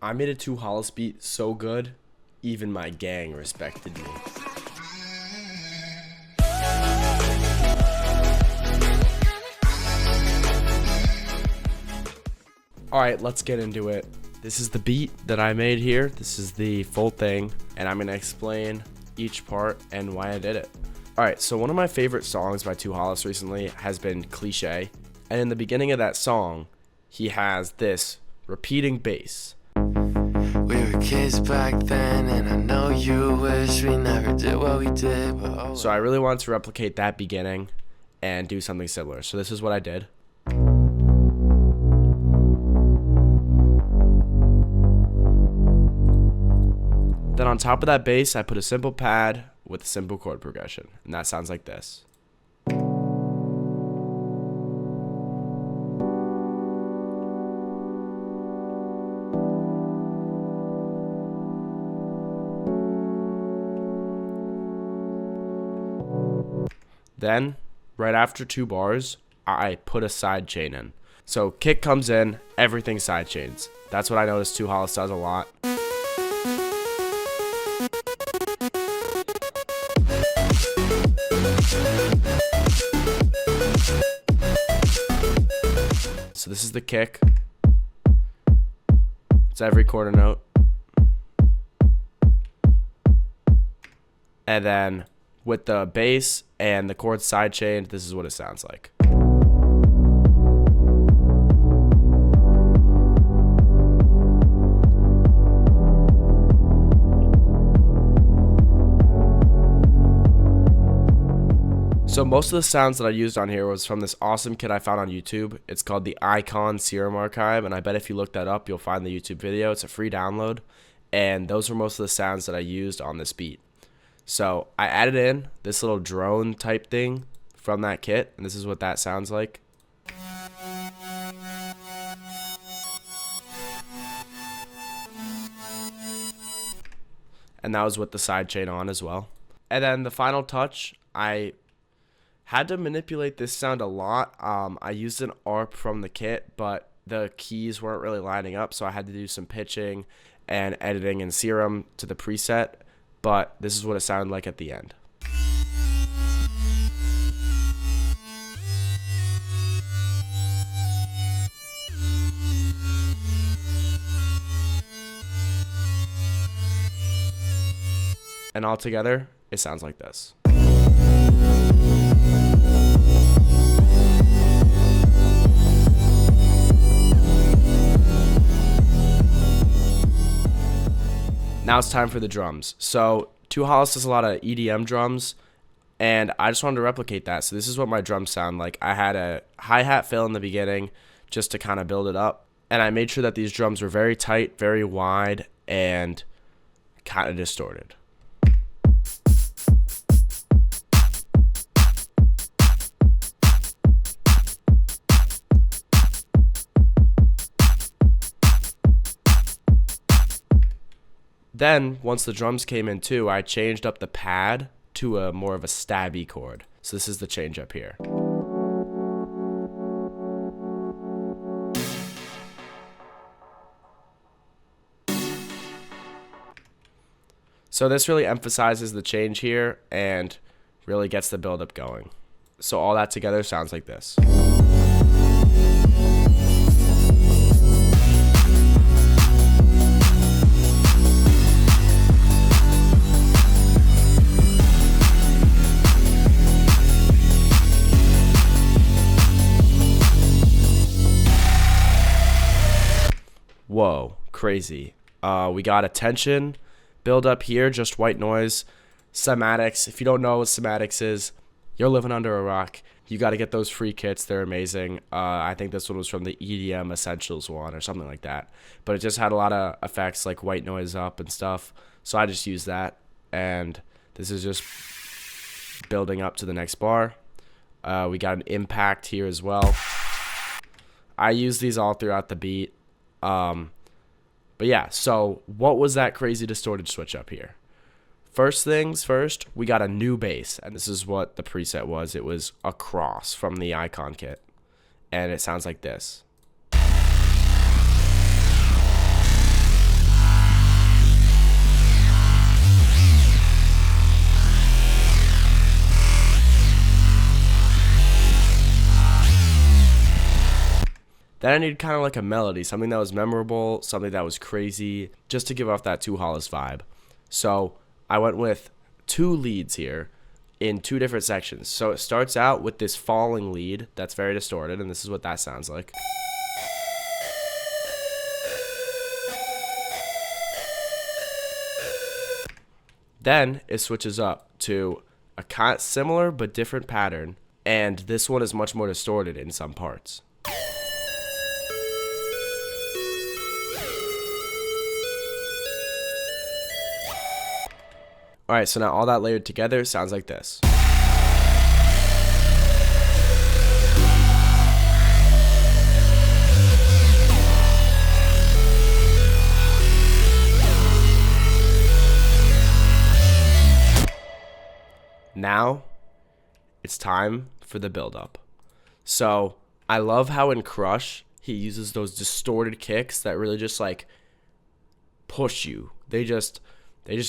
I made a 2Hollis beat so good, even my gang respected me. Alright, let's get into it. This is the beat that I made here. This is the full thing, and I'm going to explain each part and why I did it. Alright, so one of my favorite songs by 2Hollis recently has been Cliché, and in the beginning of that song, he has this repeating bass. We were kids back then, and I know you wish we never did what we did, but oh. So I really wanted to replicate that beginning and do something similar. So this is what I did. Then on top of that bass, I put a simple pad with a simple chord progression, and that sounds like this. Then, right after 2 bars, I put a side chain in. So kick comes in, everything side chains. That's what I noticed 2Hollis does a lot. So this is the kick. It's every quarter note. And then with the bass and the chord sidechained, this is what it sounds like. So most of the sounds that I used on here was from this awesome kit I found on YouTube. It's called the Icon Serum Archive, and I bet if you look that up, you'll find the YouTube video. It's a free download, and those were most of the sounds that I used on this beat. So I added in this little drone type thing from that kit, and this is what that sounds like. And that was with the sidechain on as well. And then the final touch, I had to manipulate this sound a lot. I used an ARP from the kit, but the keys weren't really lining up, so I had to do some pitching and editing in Serum to the preset. But this is what it sounded like at the end. And all together, it sounds like this. Now it's time for the drums. So 2Hollis does a lot of EDM drums, and I just wanted to replicate that. So this is what my drums sound like. I had a hi-hat fill in the beginning just to kind of build it up, and I made sure that these drums were very tight, very wide, and kind of distorted. Then, once the drums came in too, I changed up the pad to a more of a stabby chord. So this is the change up here. So this really emphasizes the change here and really gets the buildup going. So all that together sounds like this. Whoa, crazy. We got a tension build up here, just white noise, cymatics. If you don't know what cymatics is, you're living under a rock. You got to get those free kits. They're amazing. I think this one was from the EDM Essentials one or something like that. But it just had a lot of effects like white noise up and stuff. So I just used that. And this is just building up to the next bar. We got an impact here as well. I use these all throughout the beat. But yeah, so what was that crazy distorted switch up here? First things first, we got a new bass, and this is what the preset was. It was a cross from the Icon kit, and it sounds like this. Then I needed kind of like a melody, something that was memorable, something that was crazy, just to give off that 2Hollis vibe. So I went with 2 leads here in 2 different sections. So it starts out with this falling lead that's very distorted, and this is what that sounds like. Then it switches up to a kind similar but different pattern, and this one is much more distorted in some parts. Alright, so now all that layered together sounds like this. Now, it's time for the build-up. So, I love how in Crush, he uses those distorted kicks that really just like push you. They just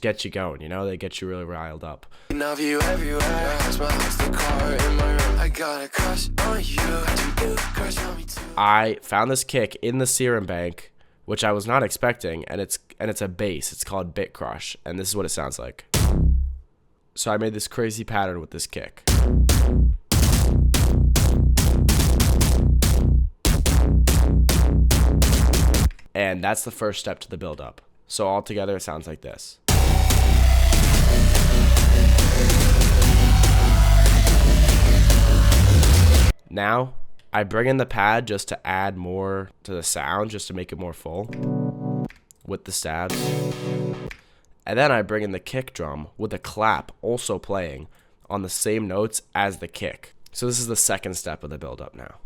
get you going, you know? They get you really riled up. Love you everywhere. That's my house, the car in my room. I got a crush on you. Crush on me too. I found this kick in the Serum Bank, which I was not expecting, and it's a bass. It's called Bit Crush, and this is what it sounds like. So I made this crazy pattern with this kick. And that's the first step to the build-up. So all together it sounds like this. Now, I bring in the pad just to add more to the sound, just to make it more full with the stabs. And then I bring in the kick drum with a clap also playing on the same notes as the kick. So this is the second step of the build-up now.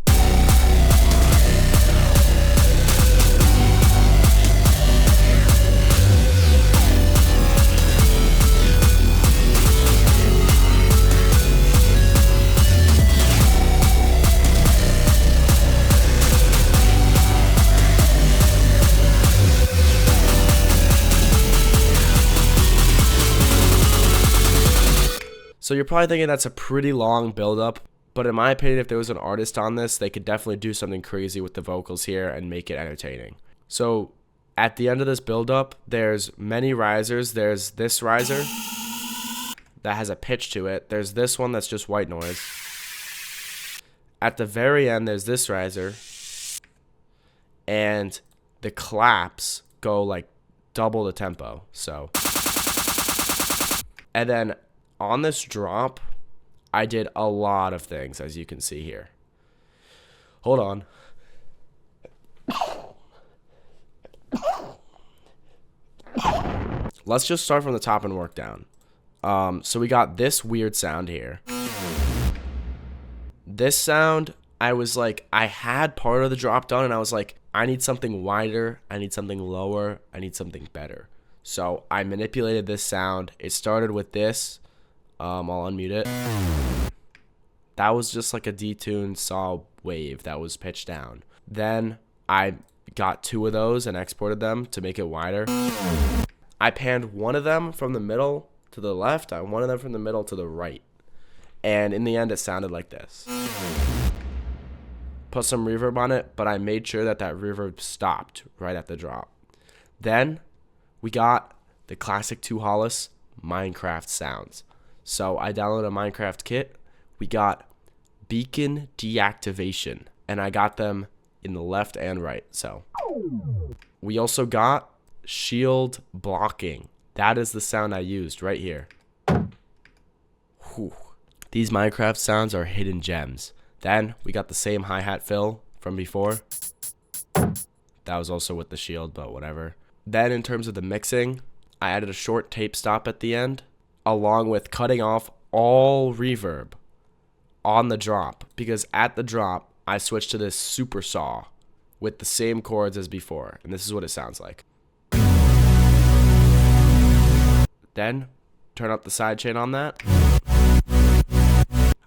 So you're probably thinking that's a pretty long build-up, but in my opinion, if there was an artist on this, they could definitely do something crazy with the vocals here and make it entertaining. So at the end of this build-up, there's many risers. There's this riser that has a pitch to it. There's this one that's just white noise. At the very end, there's this riser, and the claps go like double the tempo. So, and then on this drop, I did a lot of things, as you can see here. Hold on. Let's just start from the top and work down. So we got this weird sound here. This sound, I was like, I had part of the drop done, and I was like, I need something wider, I need something lower, I need something better. So I manipulated this sound. It started with this. I'll unmute it. That was just like a detuned saw wave that was pitched down. Then I got 2 of those and exported them to make it wider. I panned one of them from the middle to the left and one of them from the middle to the right. And in the end, it sounded like this. Put some reverb on it, but I made sure that that reverb stopped right at the drop. Then we got the classic 2Hollis Minecraft sounds. So I downloaded a Minecraft kit. We got beacon deactivation, and I got them in the left and right. So we also got shield blocking. That is the sound I used right here. Whew. These Minecraft sounds are hidden gems. Then we got the same hi-hat fill from before. That was also with the shield, but whatever. Then in terms of the mixing, I added a short tape stop at the end, along with cutting off all reverb on the drop, because at the drop I switched to this super saw with the same chords as before, and this is what it sounds like. Then turn up the sidechain on that.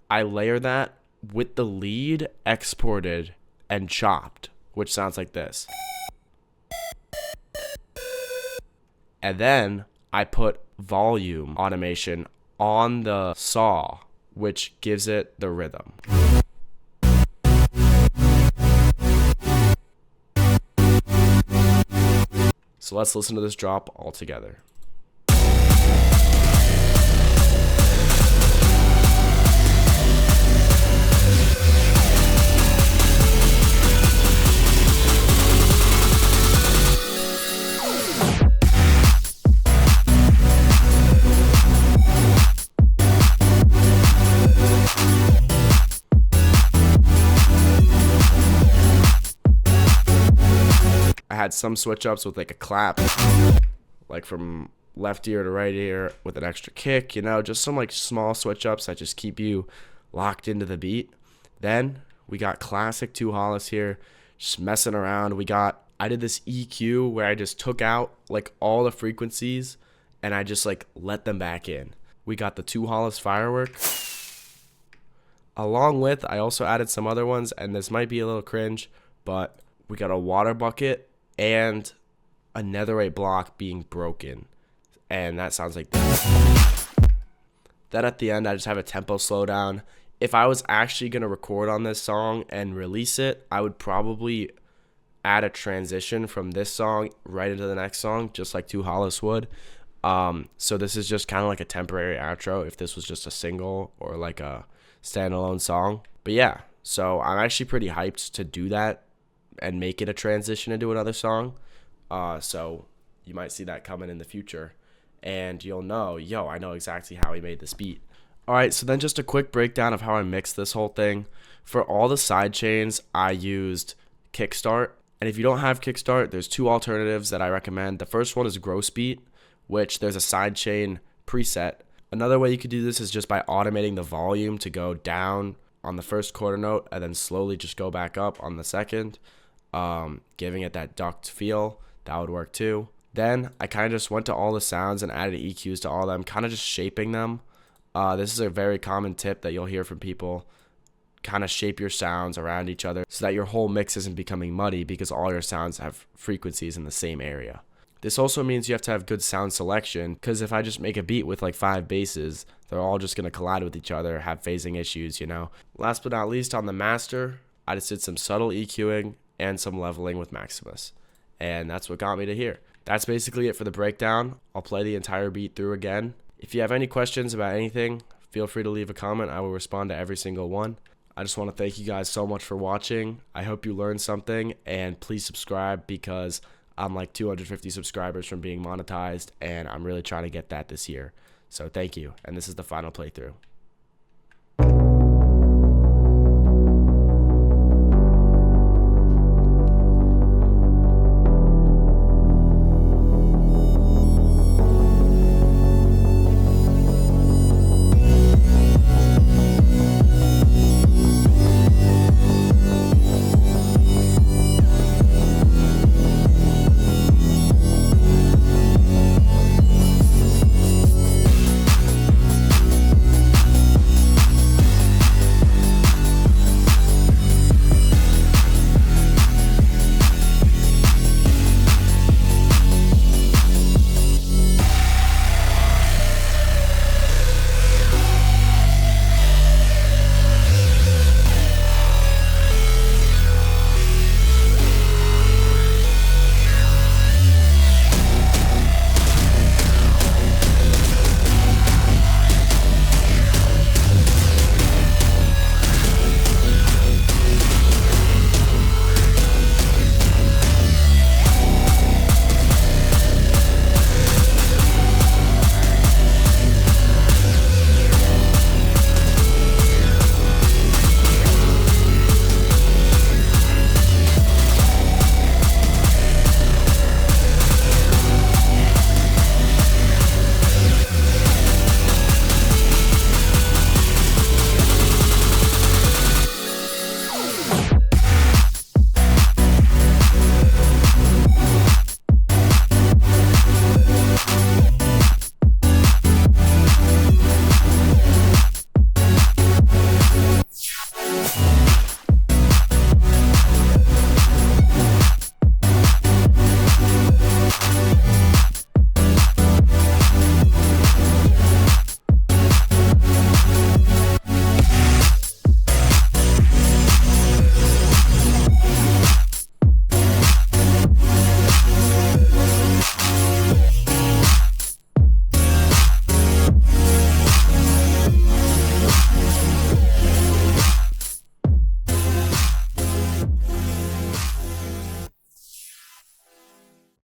I layer that with the lead exported and chopped, which sounds like this. And then I put volume automation on the saw, which gives it the rhythm. So let's listen to this drop all together. I had some switch ups with like a clap, like from left ear to right ear with an extra kick, you know, just some like small switch ups that just keep you locked into the beat. Then we got classic 2Hollis here, just messing around. I did this EQ where I just took out like all the frequencies and I just like let them back in. We got the 2Hollis firework. Along with, I also added some other ones, and this might be a little cringe, but we got a water bucket and a netherite block being broken. And that sounds like this. Then at the end, I just have a tempo slowdown. If I was actually going to record on this song and release it, I would probably add a transition from this song right into the next song, just like 2Hollis would. So this is just kind of like a temporary outro if this was just a single or like a standalone song. But yeah, so I'm actually pretty hyped to do that and make it a transition into another song. So you might see that coming in the future, and you'll know, I know exactly how he made this beat. Alright, so then just a quick breakdown of how I mixed this whole thing. For all the side chains, I used Kickstart. And if you don't have Kickstart, there's two alternatives that I recommend. The first one is Gross Beat, which there's a side chain preset. Another way you could do this is just by automating the volume to go down on the first quarter note and then slowly just go back up on the second, giving it that ducked feel. That would work too. Then I kind of just went to all the sounds and added EQs to all of them, kind of just shaping them. This is a very common tip that you'll hear from people. Kind of shape your sounds around each other so that your whole mix isn't becoming muddy because all your sounds have frequencies in the same area. This also means you have to have good sound selection, because if I just make a beat with like 5 basses, they're all just going to collide with each other, have phasing issues, you know. Last but not least, on the master, I just did some subtle EQing and some leveling with Maximus. And that's what got me to here. That's basically it for the breakdown. I'll play the entire beat through again. If you have any questions about anything, feel free to leave a comment. I will respond to every single one. I just want to thank you guys so much for watching. I hope you learned something, and please subscribe because I'm like 250 subscribers from being monetized, and I'm really trying to get that this year. So thank you, and this is the final playthrough.